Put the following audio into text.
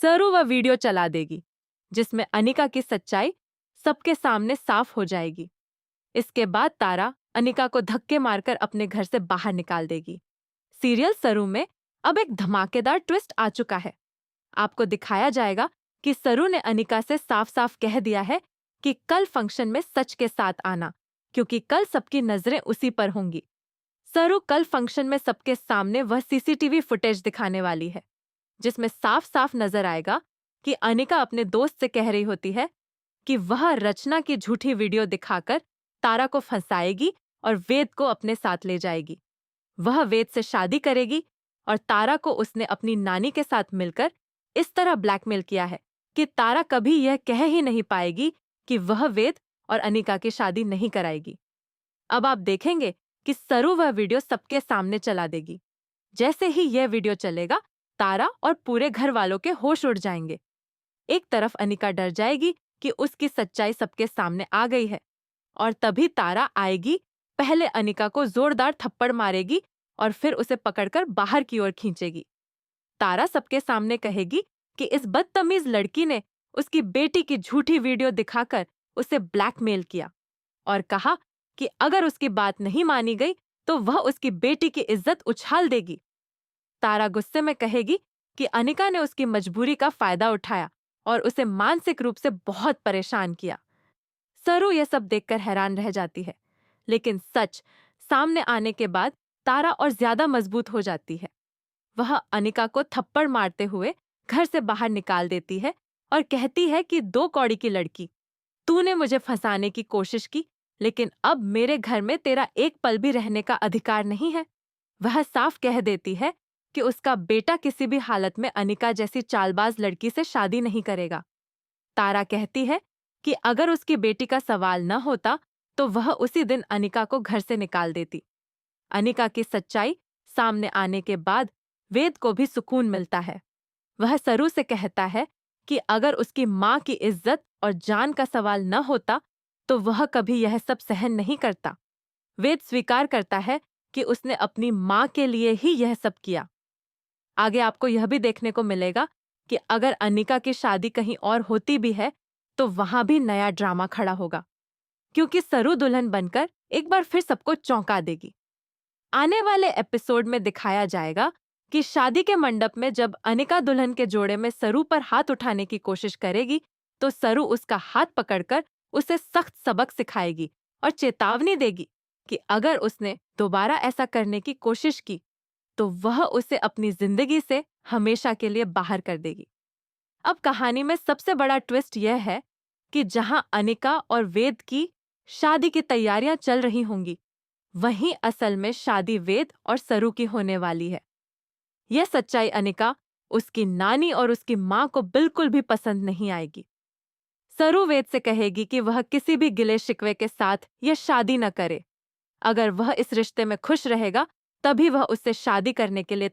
सरू वह वीडियो चला देगी जिसमें अनिका की सच्चाई सबके सामने साफ हो जाएगी। इसके बाद तारा अनिका को धक्के मारकर अपने घर से बाहर निकाल देगी। सीरियल सरू में अब एक धमाकेदार ट्विस्ट आ चुका है। आपको दिखाया जाएगा कि सरू ने अनिका से साफ साफ कह दिया है कि कल फंक्शन में सच के साथ आना, क्योंकि कल सबकी नजरें उसी पर होंगी। सरू कल फंक्शन में सबके सामने वह सीसीटीवी फुटेज दिखाने वाली है जिसमें साफ साफ नजर आएगा कि अनिका अपने दोस्त से कह रही होती है कि वह रचना की झूठी वीडियो दिखाकर तारा को फंसाएगी और वेद को अपने साथ ले जाएगी। वह वेद से शादी करेगी और तारा को उसने अपनी नानी के साथ मिलकर इस तरह ब्लैकमेल किया है कि तारा कभी यह कह ही नहीं पाएगी कि वह वेद और अनिका की शादी नहीं कराएगी। अब आप देखेंगे कि सरू वह वीडियो सबके सामने चला देगी। जैसे ही यह वीडियो चलेगा, तारा और पूरे घर वालों के होश उड़ जाएंगे। एक तरफ अनिका डर जाएगी कि उसकी सच्चाई सबके सामने आ गई है, और तभी तारा आएगी, पहले अनिका को जोरदार थप्पड़ मारेगी और फिर उसे पकड़कर बाहर की ओर खींचेगी। तारा सबके सामने कहेगी कि इस बदतमीज लड़की ने उसकी बेटी की झूठी वीडियो दिखाकर उसे ब्लैकमेल किया और कहा कि अगर उसकी बात नहीं मानी गई तो वह उसकी बेटी की इज्जत उछाल देगी। तारा गुस्से में कहेगी कि अनिका ने उसकी मजबूरी का फायदा उठाया और उसे मानसिक रूप से बहुत परेशान किया। सरू यह सब देखकर हैरान रह जाती है, लेकिन सच सामने आने के बाद तारा और ज्यादा मजबूत हो जाती है। वह अनिका को थप्पड़ मारते हुए घर से बाहर निकाल देती है और कहती है कि 2 कौड़ी की लड़की, तूने मुझे फंसाने की कोशिश की, लेकिन अब मेरे घर में तेरा एक पल भी रहने का अधिकार नहीं है। वह साफ कह देती है कि उसका बेटा किसी भी हालत में अनिका जैसी चालबाज लड़की से शादी नहीं करेगा। तारा कहती है कि अगर उसकी बेटी का सवाल न होता तो वह उसी दिन अनिका को घर से निकाल देती। अनिका की सच्चाई सामने आने के बाद वेद को भी सुकून मिलता है। वह सरू से कहता है कि अगर उसकी माँ की इज्जत और जान का सवाल न होता तो वह कभी यह सब सहन नहीं करता। वेद स्वीकार करता है कि उसने अपनी माँ के लिए ही यह सब किया। आगे आपको यह भी देखने को मिलेगा कि अगर अनिका की शादी कहीं और होती भी है तो वहां भी नया ड्रामा खड़ा होगा, क्योंकि सरू दुल्हन बनकर एक बार फिर सबको चौंका देगी। आने वाले एपिसोड में दिखाया जाएगा कि शादी के मंडप में जब अनिका दुल्हन के जोड़े में सरू पर हाथ उठाने की कोशिश करेगी तो सरू उसका हाथ पकड़कर उसे सख्त सबक सिखाएगी और चेतावनी देगी कि अगर उसने दोबारा ऐसा करने की कोशिश की तो वह उसे अपनी जिंदगी से हमेशा के लिए बाहर कर देगी। अब कहानी में सबसे बड़ा ट्विस्ट यह है कि जहां अनिका और वेद की शादी की तैयारियां चल रही होंगी, वहीं असल में शादी वेद और सरू की होने वाली है। यह सच्चाई अनिका, उसकी नानी और उसकी माँ को बिल्कुल भी पसंद नहीं आएगी। सरू वेद से कहेगी कि वह किसी भी गिले शिकवे के साथ यह शादी न करे। अगर वह इस रिश्ते में खुश रहेगा तभी वह उससे शादी करने के लिए